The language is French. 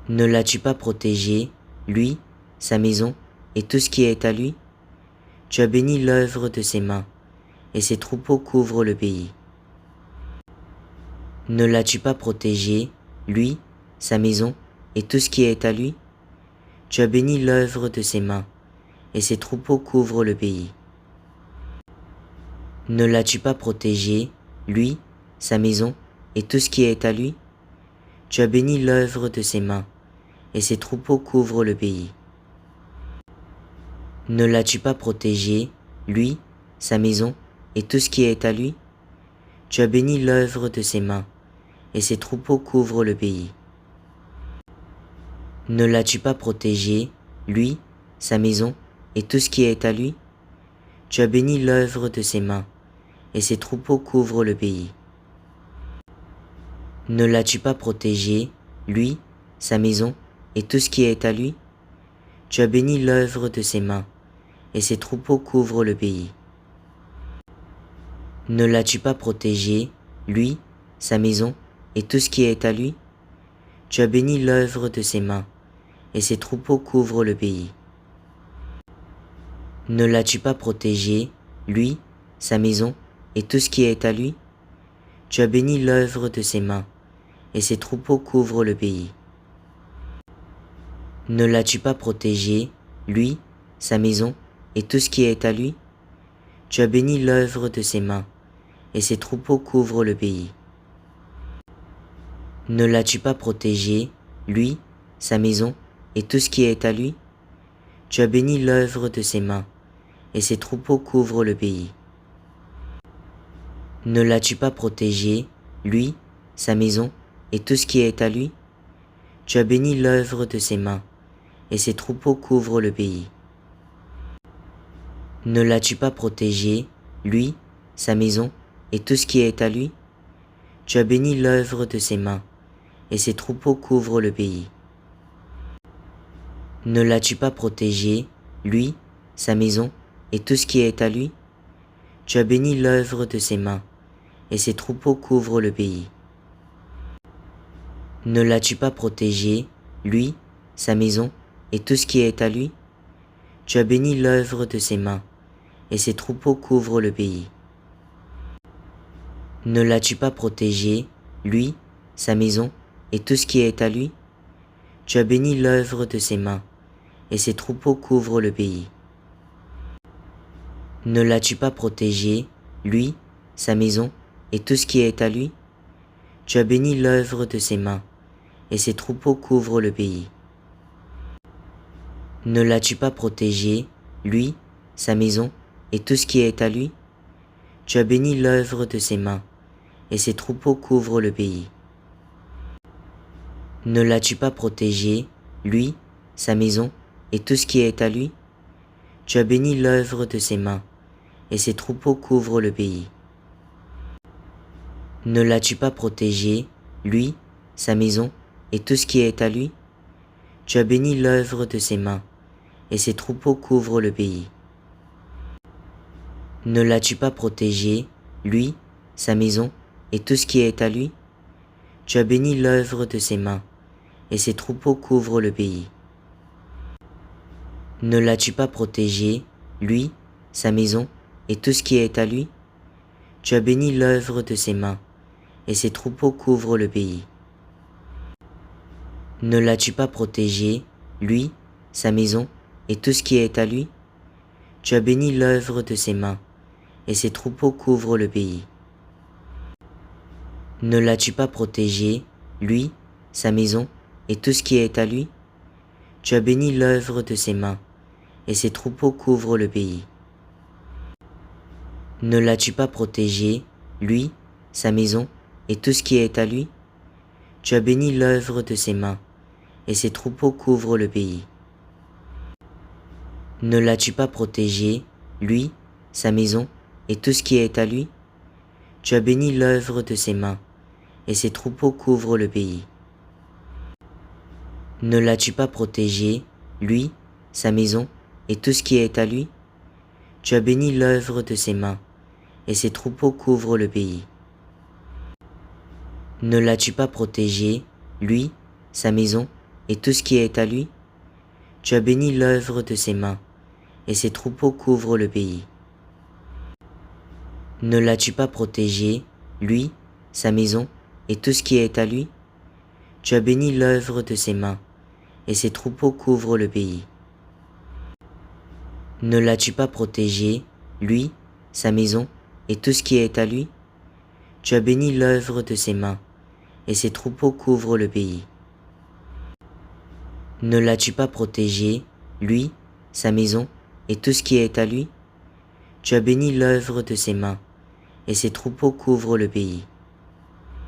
Ne l'as-tu pas protégé, lui, sa maison et tout ce qui est à lui? Tu as béni l'œuvre de ses mains, et ses troupeaux couvrent le pays. Ne l'as-tu pas protégé, lui, sa maison et tout ce qui est à lui? Tu as béni l'œuvre de ses mains, et ses troupeaux couvrent le pays. Ne l'as-tu pas protégé, lui, sa maison et tout ce qui est à lui? Tu as béni l'œuvre de ses mains, et ses troupeaux couvrent le pays. Ne l'as-tu pas protégé, lui, sa maison et tout ce qui est à lui? Tu as béni l'œuvre de ses mains, et ses troupeaux couvrent le pays. Ne l'as-tu pas protégé, lui, sa maison et tout ce qui est à lui? Tu as béni l'œuvre de ses mains, et ses troupeaux couvrent le pays. Ne l'as-tu pas protégé, lui, sa maison et tout ce qui est à lui? Tu as béni l'œuvre de ses mains, et ses troupeaux couvrent le pays. Ne l'as-tu pas protégé, lui, sa maison et tout ce qui est à lui? Tu as béni l'œuvre de ses mains, et ses troupeaux couvrent le pays. Ne l'as-tu pas protégé, lui, sa maison et tout ce qui est à lui? Tu as béni l'œuvre de ses mains, et ses troupeaux couvrent le pays. Ne l'as-tu pas protégé, lui, sa maison et tout ce qui est à lui? Tu as béni l'œuvre de ses mains, et ses troupeaux couvrent le pays. Ne l'as-tu pas protégé, lui, sa maison et tout ce qui est à lui? Tu as béni l'œuvre de ses mains, et ses troupeaux couvrent le pays. Ne l'as-tu pas protégé, lui, sa maison et tout ce qui est à lui? Tu as béni l'œuvre de ses mains, et ses troupeaux couvrent le pays. Ne l'as-tu pas protégé, lui, sa maison et tout ce qui est à lui? Tu as béni l'œuvre de ses mains, et ses troupeaux couvrent le pays. Ne l'as-tu pas protégé, lui, sa maison et tout ce qui est à lui? Tu as béni l'œuvre de ses mains, et ses troupeaux couvrent le pays. Ne l'as-tu pas protégé, lui, sa maison et tout ce qui est à lui? Tu as béni l'œuvre de ses mains, et ses troupeaux couvrent le pays. Ne l'as-tu pas protégé, lui, sa maison et tout ce qui est à lui? Tu as béni l'œuvre de ses mains, et ses troupeaux couvrent le pays. Ne l'as-tu pas protégé, lui, sa maison et tout ce qui est à lui? Tu as béni l'œuvre de ses mains, et ses troupeaux couvrent le pays. Ne l'as-tu pas protégé, lui, sa maison et tout ce qui est à lui? Tu as béni l'œuvre de ses mains, et ses troupeaux couvrent le pays. Ne l'as-tu pas protégé, lui, sa maison et tout ce qui est à lui? Tu as béni l'œuvre de ses mains, et ses troupeaux couvrent le pays. Ne l'as-tu pas protégé, lui, sa maison et tout ce qui est à lui? Tu as béni l'œuvre de ses mains, et ses troupeaux couvrent le pays. Ne l'as-tu pas protégé, lui, sa maison et tout ce qui est à lui? Tu as béni l'œuvre de ses mains, et ses troupeaux couvrent le pays. Ne l'as-tu pas protégé, lui, sa maison et tout ce qui est à lui? Tu as béni l'œuvre de ses mains, et ses troupeaux couvrent le pays. Ne l'as-tu pas protégé, lui, sa maison et tout ce qui est à lui? Tu as béni l'œuvre de ses mains, et ses troupeaux couvrent le pays. Ne l'as-tu pas protégé, lui, sa maison et tout ce qui est à lui? Tu as béni l'œuvre de ses mains, et ses troupeaux couvrent le pays. Ne l'as-tu pas protégé, lui, sa maison et tout ce qui est à lui? Tu as béni l'œuvre de ses mains, et ses troupeaux couvrent le pays. Ne l'as-tu pas protégé, lui, sa maison et tout ce qui est à lui? Tu as béni l'œuvre de ses mains, et ses troupeaux couvrent le pays. Ne l'as-tu pas protégé, lui, sa maison et tout ce qui est à lui? Tu as béni l'œuvre de ses mains, et ses troupeaux couvrent le pays. Ne l'as-tu pas protégé, lui, sa maison et tout ce qui est à lui. Tu as béni l'œuvre de ses mains, et ses troupeaux couvrent le pays. Ne l'as-tu pas protégé, lui, sa maison, et tout ce qui est à lui? Tu as béni l'œuvre de ses mains, et ses troupeaux couvrent le pays. Ne l'as-tu pas protégé, lui, sa maison, et tout ce qui est à lui? Tu as béni l'œuvre de ses mains, et ses troupeaux couvrent le pays. Ne l'as-tu pas protégé, lui, sa maison, et tout ce qui est à lui? Tu as béni l'œuvre de ses mains, et ses troupeaux couvrent le pays.